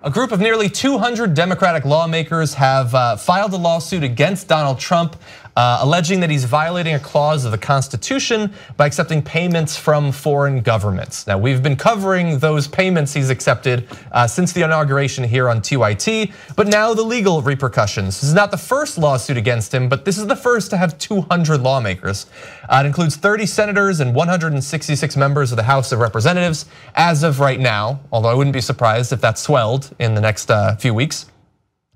A group of nearly 200 Democratic lawmakers have filed a lawsuit against Donald Trump, alleging that he's violating a clause of the Constitution by accepting payments from foreign governments. Now, we've been covering those payments he's accepted since the inauguration here on TYT, but now the legal repercussions. This is not the first lawsuit against him, but this is the first to have 200 lawmakers. It includes 30 senators and 166 members of the House of Representatives as of right now, although I wouldn't be surprised if that swelled in the next few weeks.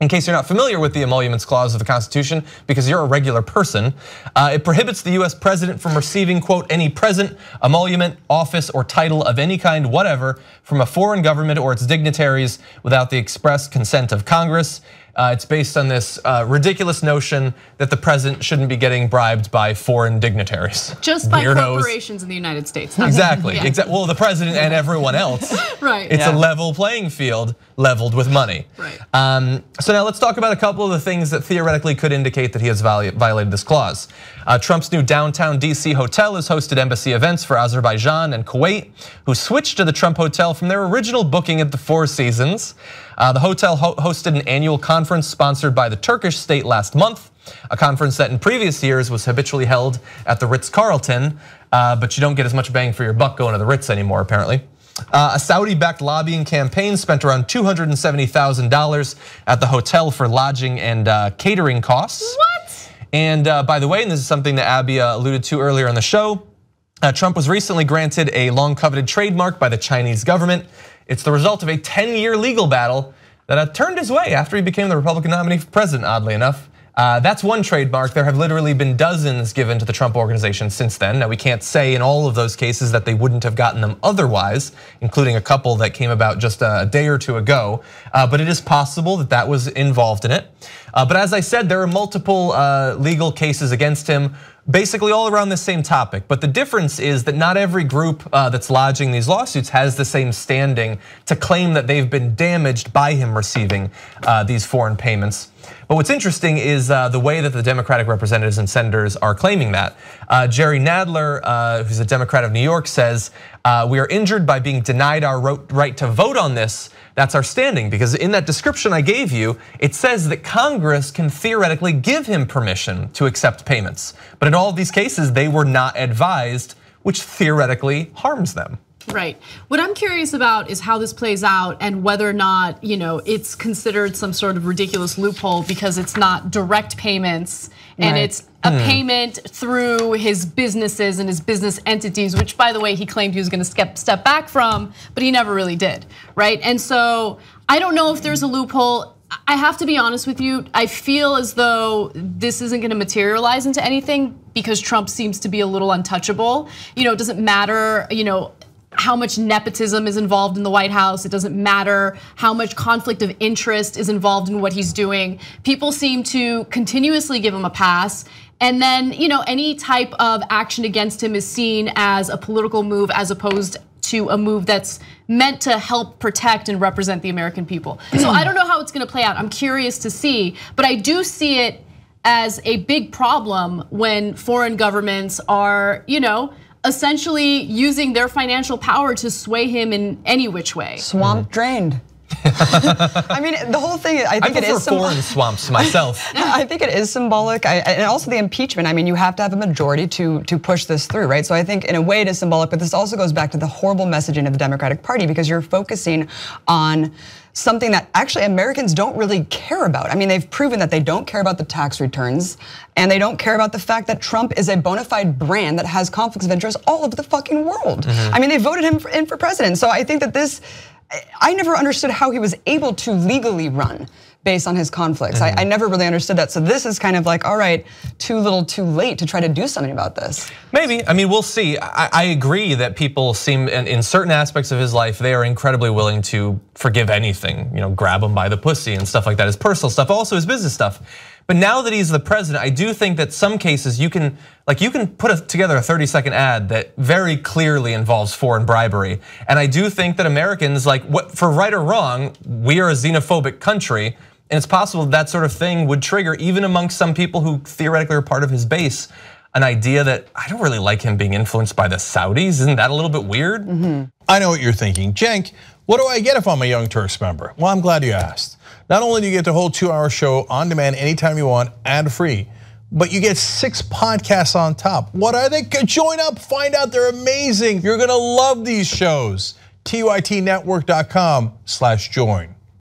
In case you're not familiar with the Emoluments clause of the Constitution, because you're a regular person, it prohibits the US president from receiving, quote, any present, emolument, office, or title of any kind whatever from a foreign government or its dignitaries without the express consent of Congress. It's based on this ridiculous notion that the president shouldn't be getting bribed by foreign dignitaries. Just by corporations in the United States. Exactly, well, the president and everyone else. Right. It's a level playing field, leveled with money. Right. So now let's talk about a couple of the things that theoretically could indicate that he has violated this clause. Trump's new downtown DC hotel has hosted embassy events for Azerbaijan and Kuwait, who switched to the Trump hotel from their original booking at the Four Seasons. The hotel hosted an annual conference sponsored by the Turkish state last month, a conference that in previous years was habitually held at the Ritz-Carlton, but you don't get as much bang for your buck going to the Ritz anymore, apparently. A Saudi-backed lobbying campaign spent around $270,000 at the hotel for lodging and catering costs. What? And by the way, and this is something that Abby alluded to earlier on the show, Trump was recently granted a long-coveted trademark by the Chinese government. It's the result of a 10-year legal battle that turned his way after he became the Republican nominee for president, oddly enough. That's one trademark. There have literally been dozens given to the Trump organization since then. Now, we can't say in all of those cases that they wouldn't have gotten them otherwise, including a couple that came about just a day or two ago. But it is possible that that was involved in it. But as I said, there are multiple legal cases against him, basically all around the same topic. But the difference is that not every group that's lodging these lawsuits has the same standing to claim that they've been damaged by him receiving these foreign payments. But what's interesting is the way that the Democratic representatives and senators are claiming that. Jerry Nadler, who's a Democrat of New York, says, we are injured by being denied our right to vote on this. That's our standing, because in that description I gave you, it says that Congress can theoretically give him permission to accept payments. But in all of these cases, they were not advised, which theoretically harms them. Right. What I'm curious about is how this plays out and whether or not, it's considered some sort of ridiculous loophole because it's not direct payments and it's a payment through his businesses and his business entities, which, by the way, he claimed he was going to step back from, but he never really did, right? And so I don't know if there's a loophole. I have to be honest with you, I feel as though this isn't gonna materialize into anything because Trump seems to be a little untouchable. It doesn't matter, how much nepotism is involved in the White House. It doesn't matter how much conflict of interest is involved in what he's doing. People seem to continuously give him a pass. And then, any type of action against him is seen as a political move as opposed to a move that's meant to help protect and represent the American people. So I don't know how it's gonna play out. I'm curious to see, but I do see it as a big problem when foreign governments are, essentially using their financial power to sway him in any which way. Swamp drained. I mean, the whole thing, I think it is foreign swamps myself. I think it is symbolic, and also the impeachment. I mean, you have to have a majority to push this through, right? So I think in a way it is symbolic, but this also goes back to the horrible messaging of the Democratic Party because you're focusing on something that actually Americans don't really care about. I mean, they've proven that they don't care about the tax returns and they don't care about the fact that Trump is a bona fide brand that has conflicts of interest all over the fucking world. I mean, they voted him in for president. So I think that this, I never understood how he was able to legally run based on his conflicts. I never really understood that. So this is kind of like, all right, too little too late to try to do something about this. Maybe, I mean, we'll see. I agree that people seem, in certain aspects of his life, they are incredibly willing to forgive anything, grab him by the pussy and stuff like that, his personal stuff, also his business stuff. But now that he's the president, I do think that some cases you can put together a 30-second ad that very clearly involves foreign bribery. And I do think that Americans, for right or wrong, we are a xenophobic country. And it's possible that sort of thing would trigger, even amongst some people who theoretically are part of his base, an idea that I don't really like him being influenced by the Saudis. Isn't that a little bit weird? I know what you're thinking. Cenk, What do I get if I'm a Young Turks member? Well, I'm glad you asked. Not only do you get the whole 2-hour show on demand anytime you want, ad-free, but you get 6 podcasts on top. What are they? Join up, find out, they're amazing. You're gonna love these shows. TYTnetwork.com/join.